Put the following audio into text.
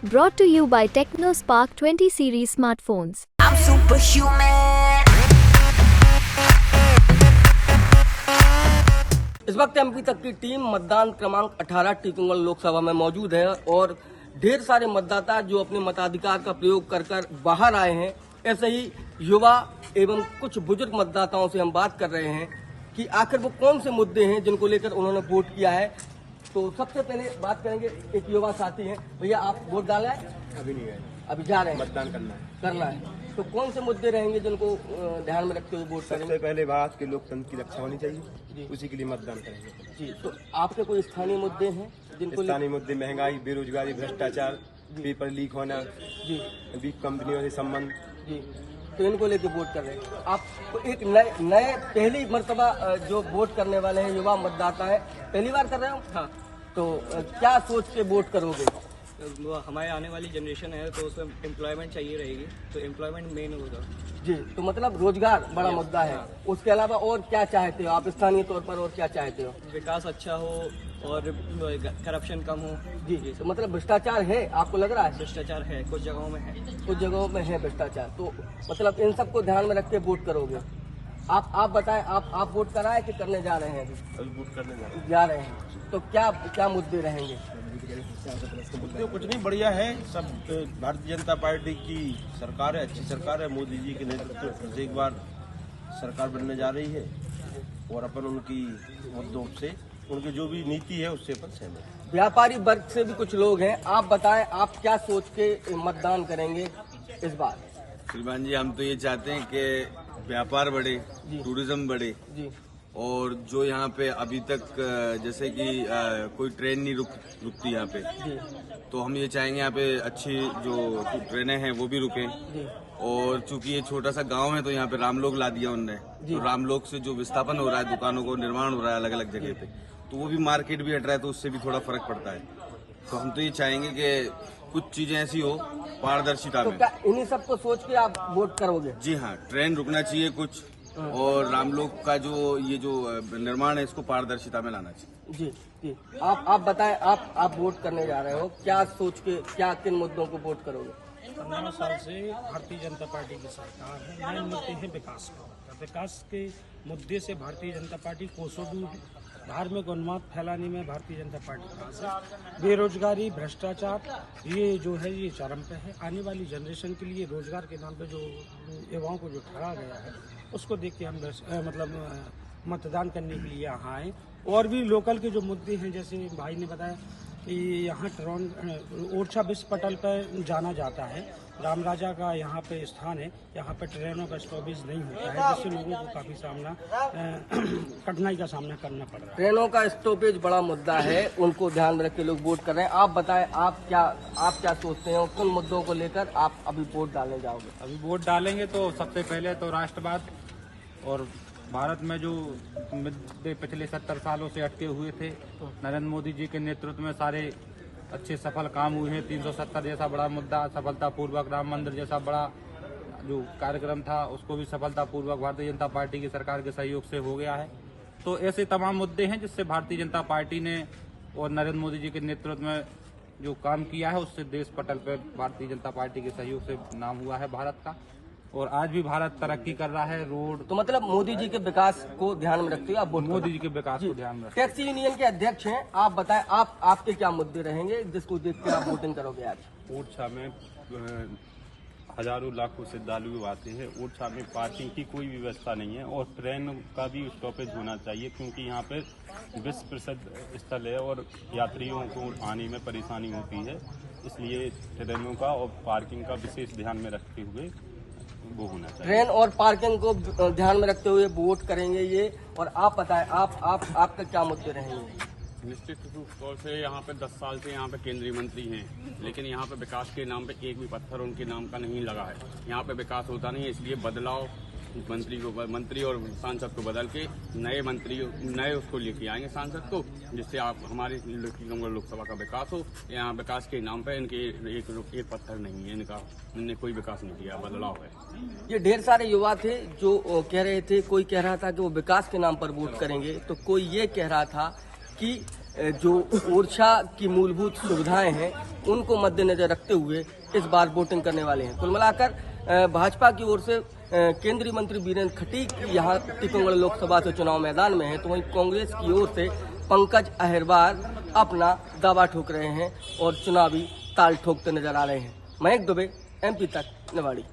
Brought to you by TechnoSpark 20 series smartphones. I'm superhuman. इस वक्त MP तक की टीम मतदान क्रमांक 18 टीकमगढ़ लोकसभा में मौजूद है और ढेर सारे मतदाता जो अपने मताधिकार का प्रयोग कर बाहर आए हैं। ऐसे ही युवा एवं कुछ बुजुर्ग मतदाताओं से हम बात कर रहे हैं कि आखिर वो कौन से मुद्दे हैं जिनको लेकर उन्होंने वोट किया है। तो सबसे पहले बात करेंगे, एक युवा साथी हैं। भैया, आप वोट डाला है? अभी नहीं गए, अभी जा रहे हैं, मतदान करना है। तो कौन से मुद्दे रहेंगे जिनको ध्यान में रखते हुए वोट करेंगे? सबसे पहले भारत के लोकतंत्र की रक्षा होनी चाहिए, उसी के लिए मतदान करेंगे। जी, तो आपके कोई स्थानीय मुद्दे हैं जिनको स्थानीय मुद्दे महंगाई, बेरोजगारी, भ्रष्टाचार, पेपर लीक होना, जी बड़ी कंपनियों से संबंध, जी, तो इनको लेके वोट कर रहे हैं। आप एक नए पहली मर्तबा जो वोट करने वाले हैं, युवा मतदाता है, पहली बार कर रहे हो? हाँ। तो क्या सोच के वोट करोगे? हमारे आने वाली जनरेशन है तो उसमें एम्प्लॉयमेंट चाहिए रहेगी, तो एम्प्लॉयमेंट मेन होगा। जी, तो मतलब रोजगार बड़ा मुद्दा है। उसके अलावा और क्या चाहते हो आप स्थानीय तौर पर, और क्या चाहते हो? विकास अच्छा हो और करप्शन कम हो। जी, तो मतलब भ्रष्टाचार है, आपको लग रहा है? भ्रष्टाचार है, कुछ जगहों में है। कुछ जगहों में है भ्रष्टाचार, तो मतलब इन सबको ध्यान में रख के वोट करोगे। आप बताएं, आप वोट कराए कि करने जा रहे हैं? अभी वोट करने जा रहे हैं। तो क्या मुद्दे रहेंगे? मुद्दे कुछ नहीं, बढ़िया है सब। भारतीय जनता पार्टी की सरकार है, अच्छी सरकार है। मोदी जी के नेतृत्व से एक बार सरकार बनने जा रही है और अपन उनकी मुद्दों से, उनकी जो भी नीति है उससे अपन सहमत है। व्यापारी वर्ग से भी कुछ लोग हैं, आप बताएं, आप क्या सोच के मतदान करेंगे इस बार? श्रीमान जी, हम तो ये चाहते हैं कि व्यापार बढ़े, टूरिज्म बढ़े जी, और जो यहाँ पे अभी तक जैसे कि कोई ट्रेन नहीं रुकती यहाँ पे, जी, तो हम ये चाहेंगे यहाँ पे अच्छी जो ट्रेनें हैं वो भी रुकें। जी, और चूंकि ये छोटा सा गांव है तो यहाँ पे रामलोक ला दिया उनने, तो रामलोक से जो विस्थापन हो रहा है, दुकानों को निर्माण हो रहा है अलग अलग जगह पे, तो वो भी मार्केट भी हट रहा है, तो उससे भी थोड़ा फर्क पड़ता है। तो हम तो ये चाहेंगे कि कुछ चीजें ऐसी हो पारदर्शिता तो में। क्या इन्हीं सबको सोच के आप वोट करोगे? जी हाँ, ट्रेन रुकना चाहिए कुछ, और रामलोक का जो ये जो निर्माण है इसको पारदर्शिता में लाना चाहिए। जी, जी, आप बताएं, आप वोट करने जा रहे हो, क्या सोच के, क्या किन मुद्दों को वोट करोगे? 15 साल से भारतीय जनता पार्टी की सरकार है। मेन मुद्दे हैं विकास का। विकास के मुद्दे से भारतीय जनता पार्टी कोसों दूर है। धार्मिक उन्माद फैलाने में भारतीय जनता पार्टी पास है। बेरोजगारी, भ्रष्टाचार, ये जो है ये चरम पे है। आने वाली जनरेशन के लिए रोजगार के नाम पे जो युवाओं को जो ठगा गया है, उसको देख के हम मतदान करने के लिए यहाँ आए। और भी लोकल के जो मुद्दे हैं, जैसे भाई ने बताया कि यहाँ ओरछा विश्व पटल पर जाना जाता है, राम राजा का यहाँ पे स्थान है, यहाँ पे ट्रेनों का स्टॉपेज नहीं होता है, जिससे लोगों को काफी कठिनाई का सामना करना पड़ रहा है। ट्रेनों का स्टॉपेज बड़ा मुद्दा है, उनको ध्यान में रख के लोग वोट कर रहे हैं। आप बताएं, आप क्या सोचते हैं, किन मुद्दों को लेकर आप अभी वोट डालने जाओगे? अभी वोट डालेंगे तो सबसे पहले तो राष्ट्रवाद और भारत में जो मुद्दे पिछले 70 सालों से अटके हुए थे, नरेंद्र मोदी जी के नेतृत्व में सारे अच्छे सफल काम हुए हैं। 370 जैसा बड़ा मुद्दा सफलतापूर्वक, राम मंदिर जैसा बड़ा जो कार्यक्रम था उसको भी सफलतापूर्वक भारतीय जनता पार्टी की सरकार के सहयोग से हो गया है। तो ऐसे तमाम मुद्दे हैं जिससे भारतीय जनता पार्टी ने और नरेंद्र मोदी जी के नेतृत्व में जो काम किया है उससे देश पटल पर भारतीय जनता पार्टी के सहयोग से नाम हुआ है भारत का, और आज भी भारत तरक्की कर रहा है। रोड तो मतलब मोदी जी के विकास को ध्यान में रखते हुए आप वोट मोदी जी के विकास को ध्यान में रखते। टैक्सी यूनियन के अध्यक्ष हैं, आप बताएं, आपके क्या मुद्दे रहेंगे जिसको देख के आप वोटिंग करोगे आज? ओरछा में हजारों लाखों श्रद्धालु आते हैं। ओरछा में पार्किंग की कोई व्यवस्था नहीं है और ट्रेन का भी स्टॉपेज होना चाहिए, क्योंकि यहाँ पे विश्व प्रसिद्ध स्थल है और यात्रियों को आने में परेशानी होती है। इसलिए ट्रेनों का और पार्किंग का विशेष ध्यान में रखते हुए वो होना चाहिए। ट्रेन और पार्किंग को ध्यान में रखते हुए वोट करेंगे ये। और आप बताएं, आपका क्या मुद्दे रहेंगे? निश्चित तौर से यहाँ पे 10 साल से यहाँ पे केंद्रीय मंत्री हैं, लेकिन यहाँ पे विकास के नाम पे एक भी पत्थर उनके नाम का नहीं लगा है। यहाँ पे विकास होता नहीं है, इसलिए बदलाव मंत्री और सांसद को बदल के नए उसको लेके आएंगे सांसद को, जिससे आप हमारे टीकमगढ़ लोकसभा का विकास हो। यहाँ विकास के नाम पे इनके एक पत्थर नहीं है, इनने कोई विकास नहीं किया, बदलाव है। ये ढेर सारे युवा थे जो कह रहे थे, कोई कह रहा था कि वो विकास के नाम पर वोट करेंगे, तो कोई ये कह रहा था कि जो ओरछा की मूलभूत सुविधाएं हैं उनको मद्देनजर रखते हुए इस बार वोटिंग करने वाले हैं। कुल मिलाकर भाजपा की ओर से केंद्रीय मंत्री वीरेंद्र खटीक यहाँ टीकमगढ़ लोकसभा से चुनाव मैदान में है, तो वहीं कांग्रेस की ओर से पंकज अहिरवार अपना दावा ठोक रहे हैं और चुनावी ताल ठोकते नजर आ रहे हैं। मयंक दुबे, MP तक, निवाड़ी।